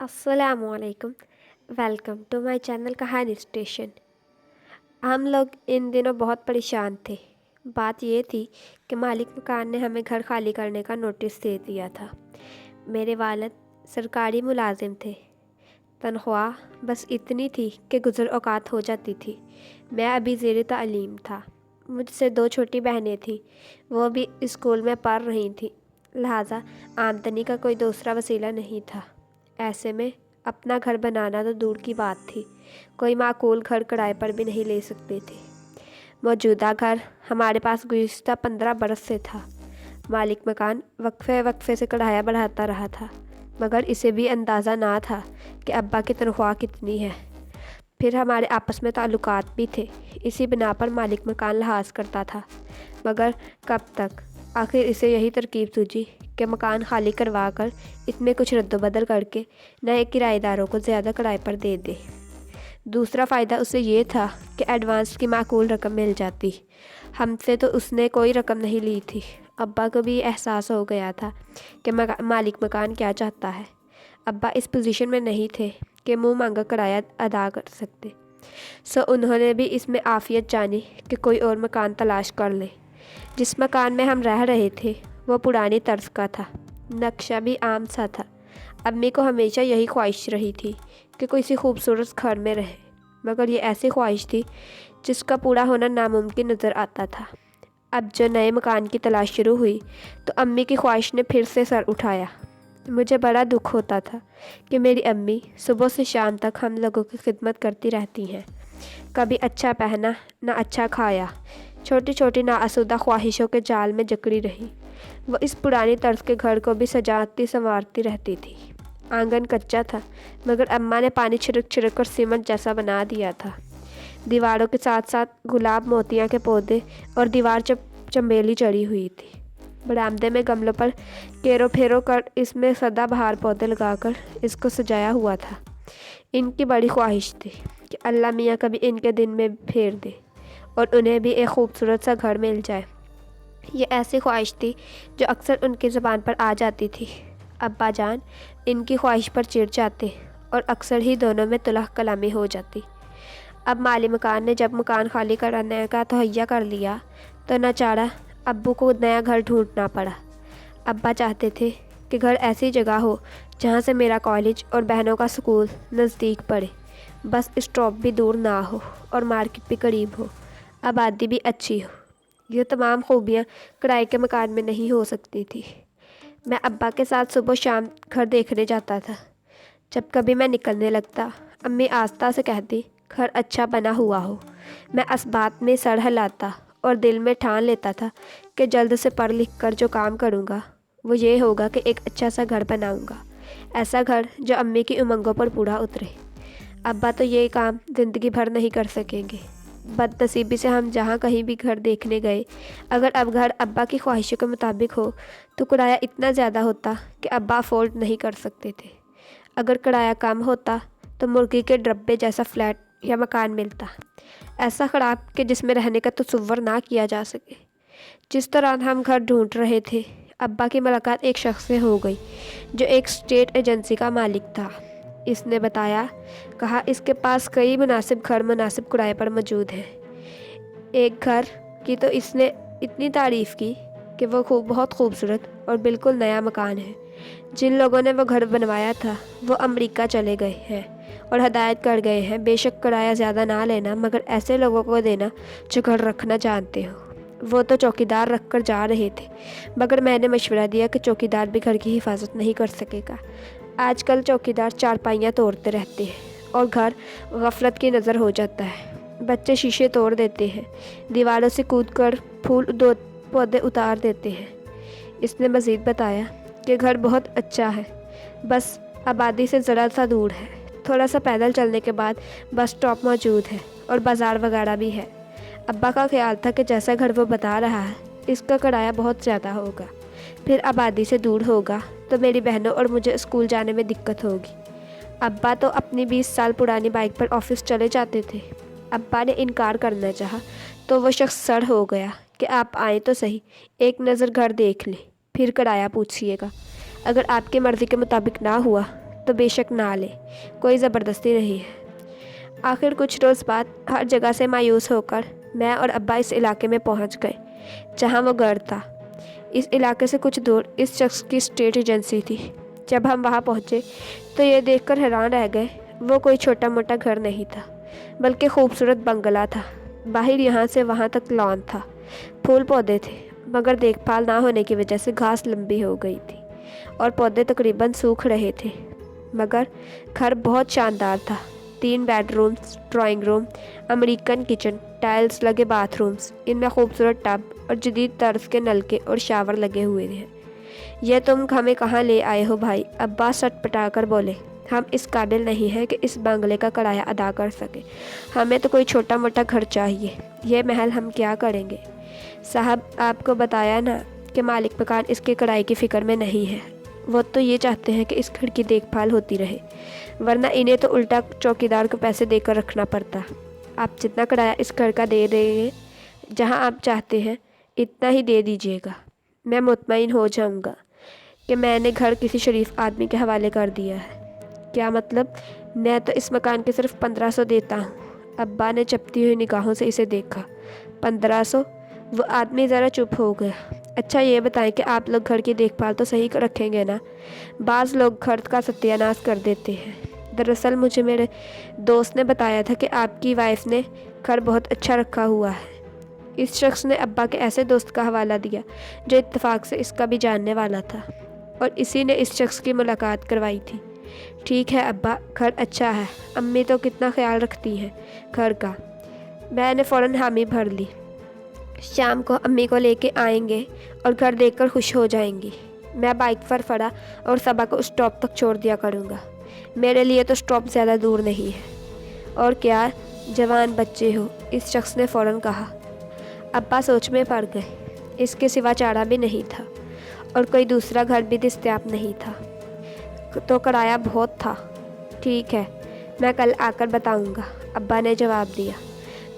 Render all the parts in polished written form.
अस्सलाम वालेकुम। Welcome to my channel कहानी स्टेशन। हम लोग इन दिनों बहुत परेशान थे। बात ये थी कि मालिक मकान ने हमें घर खाली करने का नोटिस दे दिया था। मेरे वालिद सरकारी मुलाजिम थे। तनख्वाह बस इतनी थी कि गुज़र औकात हो जाती थी। मैं अभी ज़ेर तालीम था। मुझसे 2 छोटी बहनें थीं, वो भी स्कूल में पढ़ रही थीं, लिहाजा आमदनी का कोई दूसरा वसीला नहीं था। ऐसे में अपना घर बनाना तो दूर की बात थी, कोई माकूल घर किराए पर भी नहीं ले सकते थे। मौजूदा घर हमारे पास गुज़िश्ता 15 बरस से था। मालिक मकान वक्फे वक्फे से किराया बढ़ाता रहा था, मगर इसे भी अंदाज़ा ना था कि अब्बा की तनख्वाह कितनी है। फिर हमारे आपस में ताल्लुकात भी थे, इसी बिना पर मालिक मकान लिहाज करता था। मगर कब तक? आखिर इसे यही तरकीब सूझी कि मकान खाली करवा कर इसमें कुछ रद्दबदल करके नए किराएदारों को ज़्यादा किराए पर दे दे। दूसरा फ़ायदा उसे ये था कि एडवांस की माकूल रकम मिल जाती। हमसे तो उसने कोई रकम नहीं ली थी। अब्बा को भी एहसास हो गया था कि मालिक मकान क्या चाहता है। अब्बा इस पोजीशन में नहीं थे कि मुँह मांगा किराया अदा कर सकते, सो उन्होंने भी इसमें आफियत जानी कि कोई और मकान तलाश कर ले। जिस मकान में हम रह रहे थे वो पुरानी तर्ज का था, नक्शा भी आम सा था। अम्मी को हमेशा यही ख्वाहिश रही थी कि कोई सी खूबसूरत घर में रहे, मगर ये ऐसी ख्वाहिश थी जिसका पूरा होना नामुमकिन नज़र आता था। अब जो नए मकान की तलाश शुरू हुई तो अम्मी की ख्वाहिश ने फिर से सर उठाया। मुझे बड़ा दुख होता था कि मेरी अम्मी सुबह से शाम तक हम लोगों की खिदमत करती रहती हैं, कभी अच्छा पहना ना अच्छा खाया, छोटी छोटी नाआसुदा ख्वाहिशों के जाल में जकड़ी रही। वो इस पुरानी तर्ज के घर को भी सजाती संवारती रहती थी। आंगन कच्चा था, मगर अम्मा ने पानी छिड़क छिड़क कर सीमेंट जैसा बना दिया था। दीवारों के साथ साथ गुलाब मोतियाँ के पौधे और दीवार चंबेली चढ़ी हुई थी। बरामदे में गमलों पर केरो फेरो कर इसमें सदाबहार पौधे लगाकर इसको सजाया हुआ था। इनकी बड़ी ख्वाहिश थी कि अल्लाह मियाँ कभी इनके दिन में फेर दे और उन्हें भी एक खूबसूरत सा घर मिल जाए। ये ऐसी ख्वाहिश थी जो अक्सर उनकी ज़बान पर आ जाती थी। अब्बा जान इनकी ख्वाहिश पर चिढ़ जाते और अक्सर ही दोनों में तुलह कलामी हो जाती। अब माली मकान ने जब मकान खाली कराने का तहैया कर लिया तो नाचारा अब्बू को नया घर ढूंढना पड़ा। अब्बा चाहते थे कि घर ऐसी जगह हो जहाँ से मेरा कॉलेज और बहनों का स्कूल नज़दीक पड़े, बस स्टॉप भी दूर ना हो और मार्केट भी करीब हो, आबादी भी अच्छी हो। ये तमाम खूबियाँ किराए के मकान में नहीं हो सकती थी। मैं अब्बा के साथ सुबह शाम घर देखने जाता था। जब कभी मैं निकलने लगता, अम्मी आस्था से कहती घर अच्छा बना हुआ हो। मैं इस बात में सर हिलाता और दिल में ठान लेता था कि जल्द से पढ़ लिख कर जो काम करूँगा वो ये होगा कि एक अच्छा सा घर बनाऊँगा, ऐसा घर जो अम्मी की उमंगों पर पूरा उतरे। अब्बा तो ये काम ज़िंदगी भर नहीं कर सकेंगे। बदनसीबी से हम जहाँ कहीं भी घर देखने गए, अगर अब घर अब्बा की ख्वाहिशों के मुताबिक हो तो किराया इतना ज़्यादा होता कि अब्बा अफोर्ड नहीं कर सकते थे। अगर किराया कम होता तो मुर्गी के डब्बे जैसा फ्लैट या मकान मिलता, ऐसा ख़राब कि जिसमें रहने का तसव्वुर ना किया जा सके। जिस दौरान हम घर ढूंढ रहे थे, अब्बा की मुलाकात एक शख्स से हो गई जो एक स्टेट एजेंसी का मालिक था। इसने बताया, कहा इसके पास कई मुनासिब घर मुनासिब किराए पर मौजूद हैं। एक घर की तो इसने इतनी तारीफ़ की कि वो बहुत खूबसूरत और बिल्कुल नया मकान है। जिन लोगों ने वो घर बनवाया था वो अमेरिका चले गए हैं और हदायत कर गए हैं बेशक किराया ज़्यादा ना लेना, मगर ऐसे लोगों को देना जो घर रखना जानते हो। वो तो चौकीदार रख कर जा रहे थे, मगर मैंने मशवरा दिया कि चौकीदार भी घर की हिफाजत नहीं कर सकेगा। आजकल चौकीदार चारपाइयाँ तोड़ते रहते हैं और घर गफलत की नज़र हो जाता है। बच्चे शीशे तोड़ देते हैं, दीवारों से कूदकर फूल पौधे उतार देते हैं। इसने मज़ीद बताया कि घर बहुत अच्छा है, बस आबादी से ज़रा सा दूर है। थोड़ा सा पैदल चलने के बाद बस स्टॉप मौजूद है और बाज़ार वगैरह भी है। अब्बा का ख्याल था कि जैसा घर वो बता रहा है इसका किराया बहुत ज़्यादा होगा, फिर आबादी से दूर होगा तो मेरी बहनों और मुझे स्कूल जाने में दिक्कत होगी। अब्बा तो अपनी 20 साल पुरानी बाइक पर ऑफिस चले जाते थे। अब्बा ने इनकार करना चाहा तो वो शख्स सड़ हो गया कि आप आए तो सही, एक नज़र घर देख लें, फिर किराया पूछिएगा। अगर आपकी मर्ज़ी के मुताबिक ना हुआ तो बेशक ना ले, कोई ज़बरदस्ती नहीं है। आखिर कुछ रोज़ बाद हर जगह से मायूस होकर मैं और अब्बा इस इलाके में पहुंच गए जहां वो घर था। इस इलाके से कुछ दूर इस शख्स की स्टेट एजेंसी थी। जब हम वहां पहुंचे तो ये देखकर हैरान रह गए, वो कोई छोटा मोटा घर नहीं था, बल्कि खूबसूरत बंगला था। बाहर यहाँ से वहाँ तक लॉन था, फूल पौधे थे, मगर देखभाल ना होने की वजह से घास लंबी हो गई थी और पौधे तकरीबन सूख रहे थे। मगर घर बहुत शानदार था। 3 bedrooms, drawing room, American kitchen, tiles लगे बाथरूम्स, इनमें खूबसूरत टब और जदीद तर्ज के नलके और शावर लगे हुए हैं। यह तुम हमें कहाँ ले आए हो भाई? अब्बा सटपटा कर बोले। हम इस काबिल नहीं हैं कि इस बंगले का किराया अदा कर सके। हमें तो कोई छोटा मोटा घर चाहिए। यह महल हम क्या करेंगे? साहब, आपको बताया ना कि मालिक मकान इसके किराए की फ़िक्र में नहीं है। वो तो ये चाहते हैं कि इस घर की देखभाल होती रहे, वरना इन्हें तो उल्टा चौकीदार को पैसे देकर रखना पड़ता। आप जितना किराया इस घर का दे रहे हैं, जहाँ आप चाहते हैं इतना ही दे दीजिएगा। मैं मुतमईन हो जाऊँगा कि मैंने घर किसी शरीफ आदमी के हवाले कर दिया है। क्या मतलब? मैं तो इस मकान के सिर्फ 1500 देता हूँ। अब्बा ने चपती हुई निगाहों से इसे देखा। 1500? वो आदमी ज़रा चुप हो गया। अच्छा ये बताएं कि आप लोग घर की देखभाल तो सही रखेंगे ना? बाज़ लोग घर का सत्यानाश कर देते हैं। दरअसल मुझे मेरे दोस्त ने बताया था कि आपकी वाइफ ने घर बहुत अच्छा रखा हुआ है। इस शख्स ने अब्बा के ऐसे दोस्त का हवाला दिया जो इत्तेफाक से इसका भी जानने वाला था, और इसी ने इस शख्स की मुलाकात करवाई थी। ठीक है अब्बा, घर अच्छा है। अम्मी तो कितना ख्याल रखती हैं घर का। मैंने फ़ौरन हामी भर ली। शाम को अम्मी को लेके आएंगे और घर देखकर खुश हो जाएंगी। मैं बाइक पर फड़ा और सबा को स्टॉप तक छोड़ दिया करूँगा। मेरे लिए तो स्टॉप ज़्यादा दूर नहीं है। और क्या जवान बच्चे हो, इस शख्स ने फ़ौरन कहा। अब्बा सोच में पड़ गए। इसके सिवा चारा भी नहीं था और कोई दूसरा घर भी दस्तयाब नहीं था, तो किराया बहुत था। ठीक है, मैं कल आकर बताऊंगा, अब्बा ने जवाब दिया।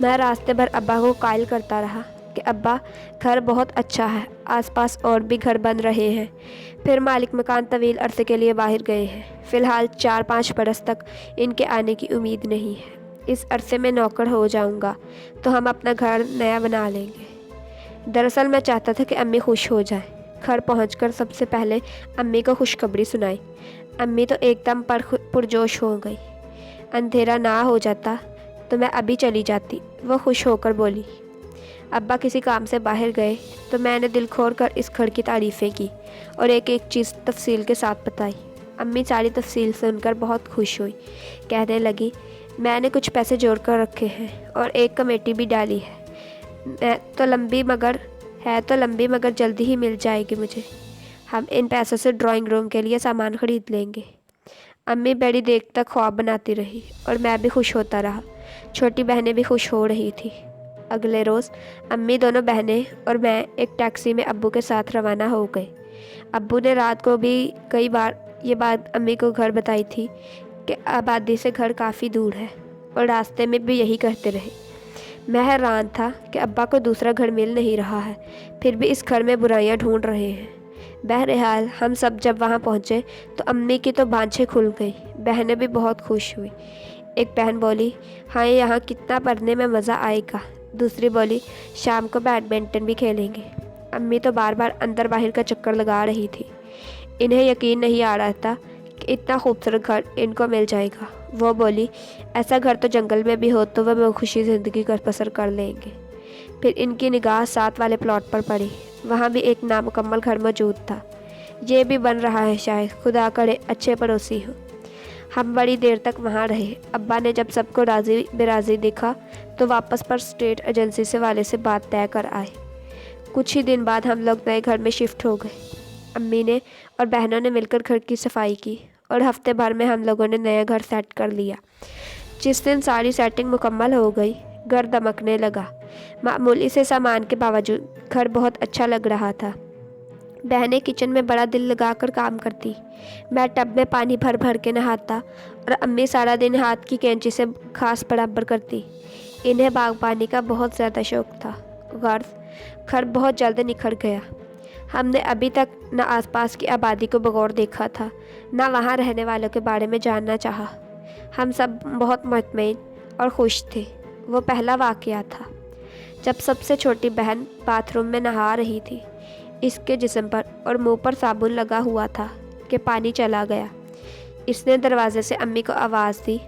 मैं रास्ते भर अब्बा को कायल करता रहा कि अब्बा घर बहुत अच्छा है, आसपास और भी घर बन रहे हैं। फिर मालिक मकान तवील अरसे के लिए बाहर गए हैं। फ़िलहाल 4-5 बरस तक इनके आने की उम्मीद नहीं है। इस अरसे में नौकर हो जाऊंगा तो हम अपना घर नया बना लेंगे। दरअसल मैं चाहता था कि अम्मी खुश हो जाए। घर पहुंचकर सबसे पहले अम्मी को खुशखबरी सुनाई। अम्मी तो एकदम पुरजोश हो गई। अंधेरा ना हो जाता तो मैं अभी चली जाती, वो खुश होकर बोली। अब्बा किसी काम से बाहर गए तो मैंने दिल खोल कर इस घर की तारीफ़ें की और एक एक चीज़ तफसील के साथ बताई। अम्मी सारी तफसील सुनकर बहुत खुश हुई। कहने लगी, मैंने कुछ पैसे जोड़ कर रखे हैं और एक कमेटी भी डाली है। है तो लंबी मगर जल्दी ही मिल जाएगी मुझे। हम इन पैसों से ड्राइंग रूम के लिए सामान ख़रीद लेंगे। अम्मी बड़ी देर तक ख्वाब बनाती रही और मैं भी खुश होता रहा। छोटी बहनें भी खुश हो रही थी। अगले रोज़ अम्मी, दोनों बहनें और मैं एक टैक्सी में अब्बू के साथ रवाना हो गए। अब्बू ने रात को भी कई बार ये बात अम्मी को घर बताई थी कि आबादी से घर काफ़ी दूर है, और रास्ते में भी यही कहते रहे। मैं हैरान था कि अब्बा को दूसरा घर मिल नहीं रहा है, फिर भी इस घर में बुराइयां ढूंढ रहे हैं। बहरहाल हम सब जब वहां पहुंचे तो अम्मी की तो बाँछें खुल गई। बहनें भी बहुत खुश हुई। एक बहन बोली, हाँ यहाँ कितना पढ़ने में मज़ा आएगा। दूसरी बोली, शाम को बैडमिंटन भी खेलेंगे। अम्मी तो बार बार अंदर बाहर का चक्कर लगा रही थी। इन्हें यकीन नहीं आ रहा था कि इतना खूबसूरत घर इनको मिल जाएगा। वो बोली, ऐसा घर तो जंगल में भी हो तो वह बेखुशी ज़िंदगी कर बसर कर लेंगे। फिर इनकी निगाह साथ वाले प्लॉट पर पड़ी। वहाँ भी एक नामुकम्मल घर मौजूद था। ये भी बन रहा है, शायद खुदा करे अच्छे पड़ोसी हो। हम बड़ी देर तक वहाँ रहे। अब्बा ने जब सबको राज़ी बेराज़ी देखा तो वापस पर स्टेट एजेंसी से वाले से बात तय कर आए। कुछ ही दिन बाद हम लोग नए घर में शिफ्ट हो गए। अम्मी ने और बहनों ने मिलकर घर की सफाई की और हफ्ते भर में हम लोगों ने नया घर सेट कर लिया। जिस दिन सारी सेटिंग मुकम्मल हो गई, घर दमकने लगा। मामूली से सामान के बावजूद घर बहुत अच्छा लग रहा था। बहनें किचन में बड़ा दिल लगाकर काम करती। मैं टब में पानी भर भर के नहाता और अम्मी सारा दिन हाथ की कैंची से घास बराबर करती। इन्हें बागबानी का बहुत ज़्यादा शौक़ था। गर्ज घर बहुत जल्द निखर गया। हमने अभी तक न आसपास की आबादी को बगौर देखा था, न वहाँ रहने वालों के बारे में जानना चाहा। हम सब बहुत मुतमईन और खुश थे। वो पहला वाक़या था जब सबसे छोटी बहन बाथरूम में नहा रही थी। इसके जिस्म पर और मुंह पर साबुन लगा हुआ था कि पानी चला गया। इसने दरवाजे से अम्मी को आवाज़ दी।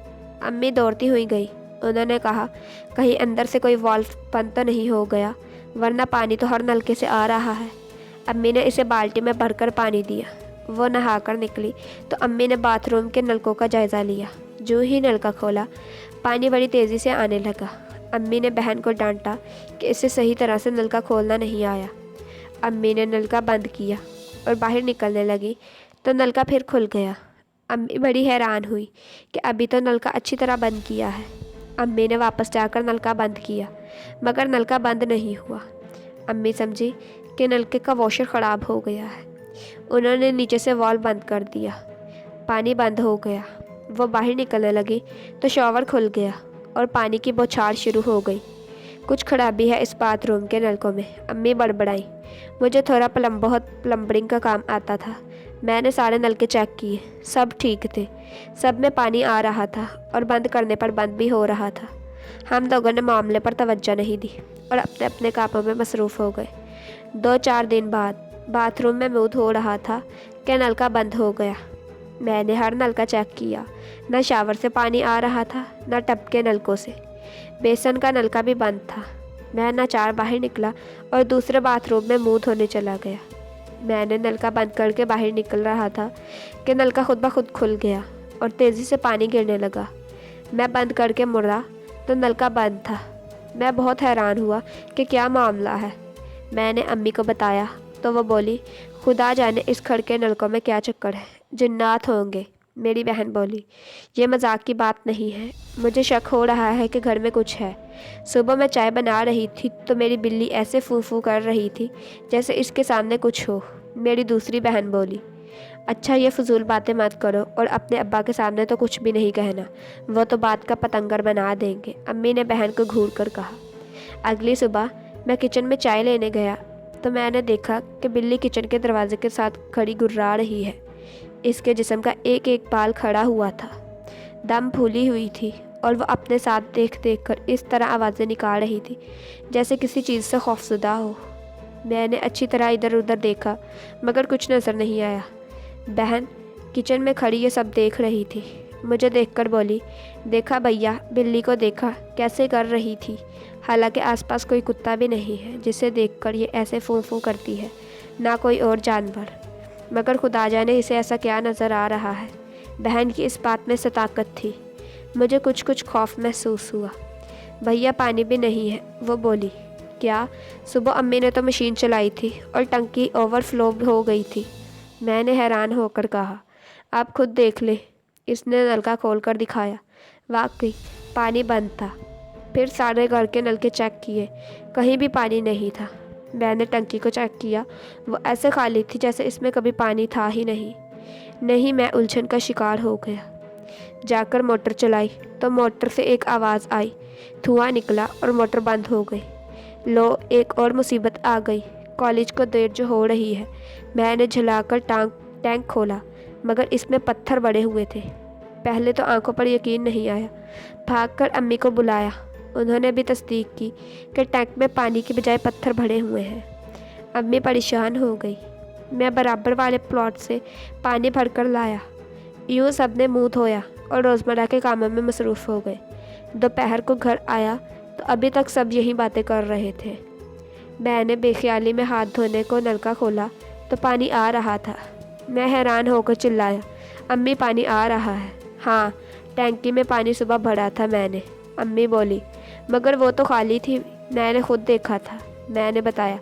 अम्मी दौड़ती हुई गई। उन्होंने कहा, कहीं अंदर से कोई वाल्व बंद तो नहीं हो गया, वरना पानी तो हर नलके से आ रहा है। अम्मी ने इसे बाल्टी में भरकर पानी दिया। वो नहाकर निकली तो अम्मी ने बाथरूम के नलकों का जायज़ा लिया। जो ही नलका खोला, पानी बड़ी तेज़ी से आने लगा। अम्मी ने बहन को डांटा कि इसे सही तरह से नलका खोलना नहीं आया। अम्मी ने नलका बंद किया और बाहर निकलने लगी तो नलका फिर खुल गया। अम्मी बड़ी हैरान हुई कि अभी तो नलका अच्छी तरह बंद किया है। अम्मी ने वापस जाकर नलका बंद किया, मगर नलका बंद नहीं हुआ। अम्मी समझी कि नलके का वॉशर ख़राब हो गया है। उन्होंने नीचे से वाल्व बंद कर दिया। पानी बंद हो गया। वो बाहर निकलने लगी तो शॉवर खुल गया और पानी की बौछार शुरू हो गई। कुछ खराबी है इस बाथरूम के नलकों में, अम्मी बड़बड़ाई। मुझे थोड़ा बहुत प्लम्बरिंग का काम आता था। मैंने सारे नलके चेक किए, सब ठीक थे। सब में पानी आ रहा था और बंद करने पर बंद भी हो रहा था। हम लोगों ने मामले पर तवज्जो नहीं दी और अपने अपने कामों में मसरूफ़ हो गए। 2-4 दिन बाद बाथरूम में मुँह धो रहा था कि नलका बंद हो गया। मैंने हर नलका चेक किया। न शावर से पानी आ रहा था, न टब के नलकों से। बेसन का नलका भी बंद था। मैं नाचार बाहर निकला और दूसरे बाथरूम में मुँह धोने चला गया। मैंने नलका बंद करके बाहर निकल रहा था कि नलका खुद ब खुद खुल गया और तेज़ी से पानी गिरने लगा। मैं बंद करके मुड़ा तो नलका बंद था। मैं बहुत हैरान हुआ कि क्या मामला है। मैंने अम्मी को बताया तो वो बोली, खुदा जाने इस खड़के नलकों में क्या चक्कर है, जिन्नात होंगे। मेरी बहन बोली, ये मजाक की बात नहीं है, मुझे शक हो रहा है कि घर में कुछ है। सुबह मैं चाय बना रही थी तो मेरी बिल्ली ऐसे फू फू कर रही थी जैसे इसके सामने कुछ हो। मेरी दूसरी बहन बोली, अच्छा ये फजूल बातें मत करो और अपने अब्बा के सामने तो कुछ भी नहीं कहना, वो तो बात का पतंगर बना देंगे, अम्मी ने बहन को घूर कर कहा। अगली सुबह मैं किचन में चाय लेने गया तो मैंने देखा कि बिल्ली किचन के दरवाजे के साथ खड़ी गुर्रा रही है। इसके जिस्म का एक एक बाल खड़ा हुआ था, दम फूली हुई थी और वह अपने साथ देख देख कर इस तरह आवाज़ें निकाल रही थी जैसे किसी चीज़ से खौफज़दा हो। मैंने अच्छी तरह इधर उधर देखा मगर कुछ नज़र नहीं आया। बहन किचन में खड़ी ये सब देख रही थी। मुझे देखकर बोली, देखा भैया, बिल्ली को देखा कैसे कर रही थी। हालांकि आसपास कोई कुत्ता भी नहीं है जिसे देखकर ये ऐसे फूं फूं करती है, ना कोई और जानवर, मगर खुदा जाने इसे ऐसा क्या नज़र आ रहा है। बहन की इस बात में सताकत थी। मुझे कुछ कुछ खौफ महसूस हुआ। भैया पानी भी नहीं है, वो बोली। क्या? सुबह अम्मी ने तो मशीन चलाई थी और टंकी ओवरफ्लो हो गई थी। मैंने हैरान होकर कहा, आप खुद देख ले। इसने नलका खोल कर दिखाया। वाकई पानी बंद था। फिर सारे घर के नलके चेक किए, कहीं भी पानी नहीं था। मैंने टंकी को चेक किया, वो ऐसे खाली थी जैसे इसमें कभी पानी था ही नहीं। मैं उलझन का शिकार हो गया। जाकर मोटर चलाई तो मोटर से एक आवाज़ आई, धुआं निकला और मोटर बंद हो गई। लो, एक और मुसीबत आ गई। कॉलेज को देर जो हो रही है। मैंने झुलाकर टैंक खोला मगर इसमें पत्थर बड़े हुए थे। पहले तो आंखों पर यकीन नहीं आया। भागकर अम्मी को बुलाया। उन्होंने भी तस्दीक की कि टैंक में पानी की बजाय पत्थर भरे हुए हैं। अम्मी परेशान हो गई। मैं बराबर वाले प्लॉट से पानी भरकर लाया। यूँ सब ने मुँह धोया और रोज़मर्रा के कामों में मसरूफ़ हो गए। दोपहर को घर आया तो अभी तक सब यही बातें कर रहे थे। मैंने बेख्याली में हाथ धोने को नलका खोला तो पानी आ रहा था। मैं हैरान होकर चिल्लाया, अम्मी पानी आ रहा है। हाँ, टैंकी में पानी सुबह भरा था मैंने। अम्मी बोली, मगर वो तो खाली थी, मैंने खुद देखा था। मैंने बताया,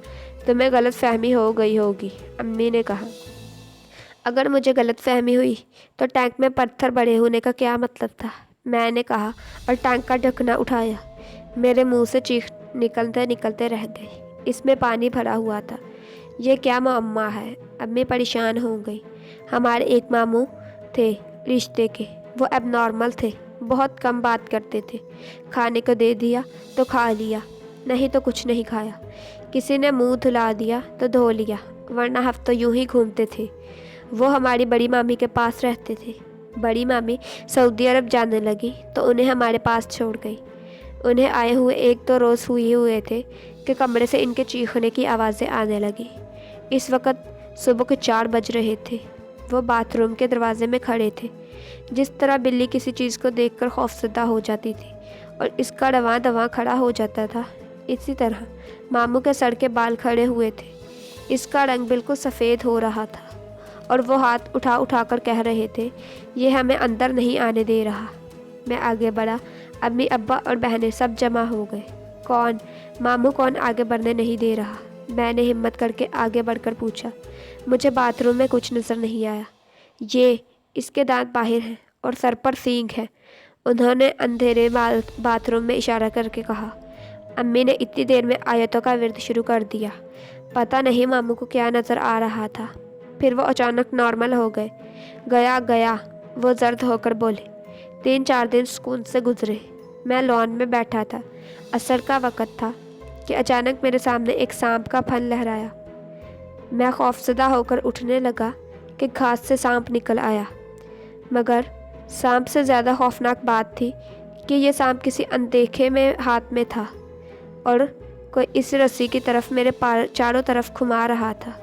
तुम्हें गलत फहमी हो गई होगी। अम्मी ने कहा, अगर मुझे गलत फहमी हुई तो टैंक में पत्थर बड़े होने का क्या मतलब था। मैंने कहा और टैंक का ढक्कन उठाया। मेरे मुंह से चीख निकलते निकलते रह गई। इसमें पानी भरा हुआ था। ये क्या मुअम्मा है। अम्मी परेशान हो गई। हमारे एक मामू थे रिश्ते के, वो एबनॉर्मल थे, बहुत कम बात करते थे। खाने को दे दिया तो खा लिया, नहीं तो कुछ नहीं खाया। किसी ने मुंह धुला दिया तो धो लिया, वरना हम तो यूं ही घूमते थे। वो हमारी बड़ी मामी के पास रहते थे। बड़ी मामी सऊदी अरब जाने लगी तो उन्हें हमारे पास छोड़ गई। उन्हें आए हुए 1-2 रोज़ हुए थे कि कमरे से इनके चीखने की आवाज़ें आने लगी। इस वक्त सुबह के 4 बज रहे थे। वो बाथरूम के दरवाजे में खड़े थे। जिस तरह बिल्ली किसी चीज़ को देखकर खौफजदा हो जाती थी और इसका रवां दवां खड़ा हो जाता था, इसी तरह मामू के सर के बाल खड़े हुए थे। इसका रंग बिल्कुल सफ़ेद हो रहा था और वो हाथ उठा कर कह रहे थे, ये हमें अंदर नहीं आने दे रहा। मैं आगे बढ़ा। अम्मी, अब्बा और बहनें सब जमा हो गए। कौन? मामू कौन आगे बढ़ने नहीं दे रहा? मैंने हिम्मत करके आगे बढ़कर पूछा। मुझे बाथरूम में कुछ नज़र नहीं आया। ये, इसके दांत बाहर हैं और सर पर सींग है। उन्होंने अंधेरे बाथरूम में इशारा करके कहा। अम्मी ने इतनी देर में आयतों का विर्द शुरू कर दिया। पता नहीं मामू को क्या नज़र आ रहा था। फिर वो अचानक नॉर्मल हो गए। गया, वो जर्द होकर बोले। 3-4 दिन सुकून से गुजरे। मैं लॉन में बैठा था। असर का वक़्त था कि अचानक मेरे सामने एक सांप का फन लहराया। मैं खौफजदा होकर उठने लगा कि घास से सांप निकल आया। मगर सांप से ज़्यादा खौफनाक बात थी कि ये सांप किसी अनदेखे में हाथ में था और कोई इस रस्सी की तरफ मेरे चारों तरफ घुमा रहा था।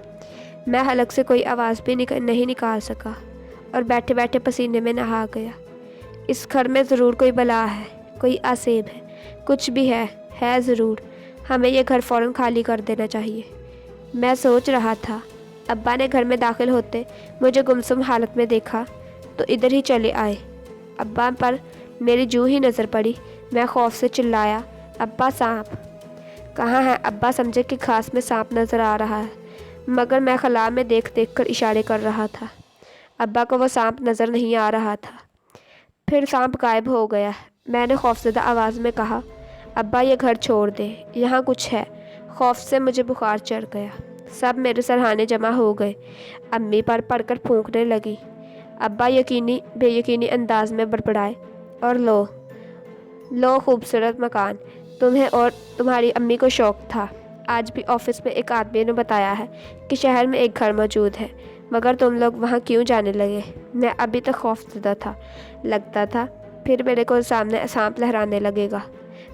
मैं हलक से कोई आवाज़ भी नहीं निकाल सका और बैठे बैठे पसीने में नहा गया। इस घर में ज़रूर कोई बला है, कोई आसेब है, कुछ भी है ज़रूर। हमें यह घर फ़ौरन खाली कर देना चाहिए। मैं सोच रहा था। अब्बा ने घर में दाखिल होते मुझे गुमसुम हालत में देखा तो इधर ही चले आए। अब्बा पर मेरी जूं ही नज़र पड़ी, मैं खौफ से चिल्लाया, अब्बा सांप! कहाँ है? अब्बा समझे कि घास में सांप नज़र आ रहा है, मगर मैं खला में देख कर इशारे कर रहा था। अब्बा को वो सांप नज़र नहीं आ रहा था। फिर सांप गायब हो गया। मैंने खौफजदा आवाज़ में कहा, अब्बा ये घर छोड़ दे, यहाँ कुछ है। खौफ से मुझे बुखार चढ़ गया। सब मेरे सरहाने जमा हो गए। अम्मी पर पड़कर फूंकने लगी। अब्बा बेयकीनी अंदाज में बड़बड़ाए, और लो खूबसूरत मकान। तुम्हें और तुम्हारी अम्मी को शौक़ था। आज भी ऑफिस में एक आदमी ने बताया है कि शहर में एक घर मौजूद है, मगर तुम लोग वहाँ क्यों जाने लगे? मैं अभी तक खौफजदा था। लगता था फिर मेरे को सामने सांप लहराने लगेगा।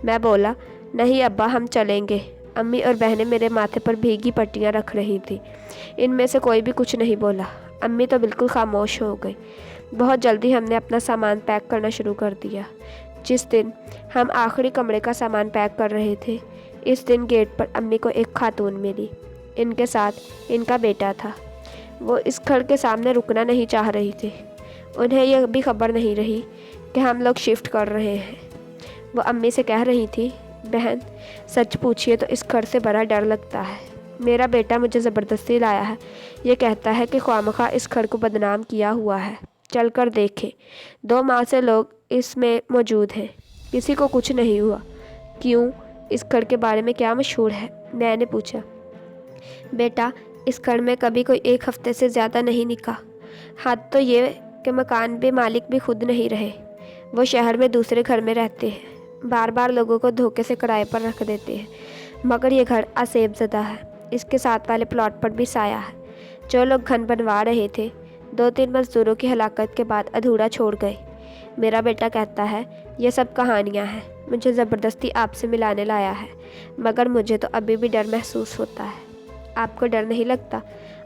मैं बोला, नहीं अब्बा, हम चलेंगे। अम्मी और बहनें मेरे माथे पर भीगी पट्टियाँ रख रही थी। इनमें से कोई भी कुछ नहीं बोला। अम्मी तो बिल्कुल खामोश हो गई। बहुत जल्दी हमने अपना सामान पैक करना शुरू कर दिया। जिस दिन हम आखिरी कमरे का सामान पैक कर रहे थे, इस दिन गेट पर अम्मी को एक खातून मिली। इनके साथ इनका बेटा था। वो इस घर के सामने रुकना नहीं चाह रही थी। उन्हें यह भी खबर नहीं रही कि हम लोग शिफ्ट कर रहे हैं। वो अम्मी से कह रही थी, बहन सच पूछिए तो इस घर से बड़ा डर लगता है। मेरा बेटा मुझे ज़बरदस्ती लाया है। ये कहता है कि ख्वामखा इस घर को बदनाम किया हुआ है। चल कर देखे। 2 माह से लोग इसमें मौजूद हैं, किसी को कुछ नहीं हुआ। क्यों? इस घर के बारे में क्या मशहूर है? मैंने पूछा। बेटा, इस घर में कभी कोई 1 हफ्ते से ज़्यादा नहीं निका। हद तो ये कि मकान भी मालिक भी खुद नहीं रहे। वो शहर में दूसरे घर में रहते हैं। बार बार लोगों को धोखे से किराए पर रख देते हैं। मगर ये घर आसेबज़दा है। इसके साथ वाले प्लॉट पर भी साया है। जो लोग घर बनवा रहे थे 2-3 मज़दूरों की हलाकत के बाद अधूरा छोड़ गए। मेरा बेटा कहता है ये सब कहानियाँ हैं, मुझे ज़बरदस्ती आपसे मिलाने लाया है, मगर मुझे तो अभी भी डर महसूस होता है। आपको डर नहीं लगता?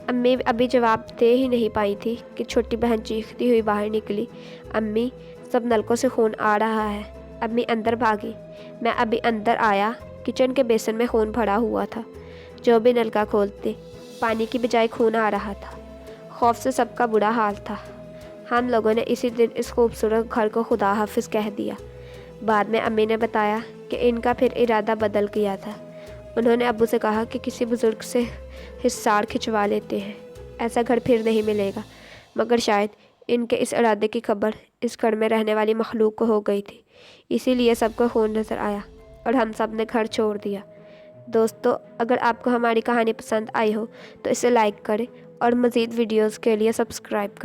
अम्मी अभी जवाब दे ही नहीं पाई थी कि छोटी बहन चीखती हुई बाहर निकली, अम्मी सब नलकों से खून आ रहा है। अम्मी अंदर भागी। मैं अभी अंदर आया। किचन के बेसन में खून भरा हुआ था। जो भी नलका खोलते पानी की बजाय खून आ रहा था। खौफ से सबका बुरा हाल था। हम लोगों ने इसी दिन इस खूबसूरत घर को खुदा हाफिज़ कह दिया। बाद में अम्मी ने बताया कि इनका फिर इरादा बदल गया था। उन्होंने अब्बू से कहा कि किसी बुज़ुर्ग से हिस्सार खिंचवा लेते हैं, ऐसा घर फिर नहीं मिलेगा। मगर शायद इनके इस इरादे की खबर इस घर में रहने वाली मखलूक को हो गई थी, इसीलिए सबको खून नज़र आया और हम सब ने घर छोड़ दिया। दोस्तों, अगर आपको हमारी कहानी पसंद आई हो तो इसे लाइक करें और मज़ीद वीडियोज़ के लिए सब्सक्राइब करें।